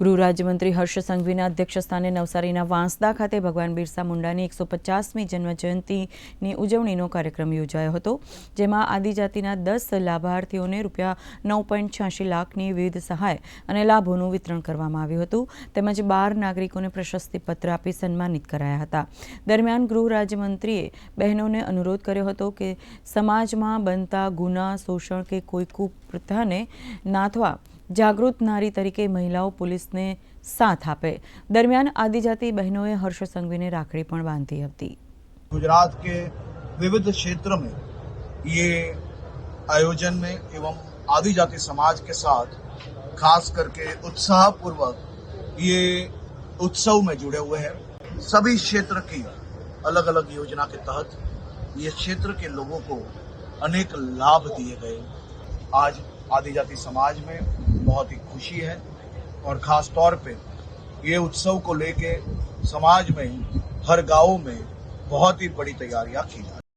ગૃહ રાજ્યમંત્રી હર્ષ સંઘવીના અધ્યક્ષસ્થાને નવસારીના વાંસદા ખાતે ભગવાન બિરસા મુંડાની 150મી જન્મજયંતિની ઉજવણીનો કાર્યક્રમ યોજાયો હતો, જેમાં આદિજાતિના 10 લાભાર્થીઓને ₹9.86 લાખની વિવિધ સહાય અને લાભોનું વિતરણ કરવામાં આવ્યું હતું, તેમજ 12 નાગરિકોને પ્રશસ્તિપત્ર આપી સન્માનિત કરાયા હતા। દરમિયાન ગૃહ રાજ્યમંત્રીએ બહેનોને અનુરોધ કર્યો હતો કે સમાજમાં બનતા ગુના, શોષણ કે કોઈ કુપ્રથાને નાથવા जागृत नारी तरीके महिलाओं पुलिस ने साथ आपे। दरमियान आदिजाति बहनों हर्ष संघवी ने राखड़ी पण बांधी थी। गुजरात के विविध क्षेत्र में ये आयोजन में एवं आदिजाति समाज के साथ खास करके उत्साहपूर्वक ये उत्सव में जुड़े हुए हैं। सभी क्षेत्र की अलग अलग योजना के तहत ये क्षेत्र के लोगों को अनेक लाभ दिए गए। आज आदिजाति समाज में बहुत ही खुशी है और खास तौर पे ये उत्सव को लेके समाज में हर गांव में बहुत ही बड़ी तैयारियां की जा रही हैं।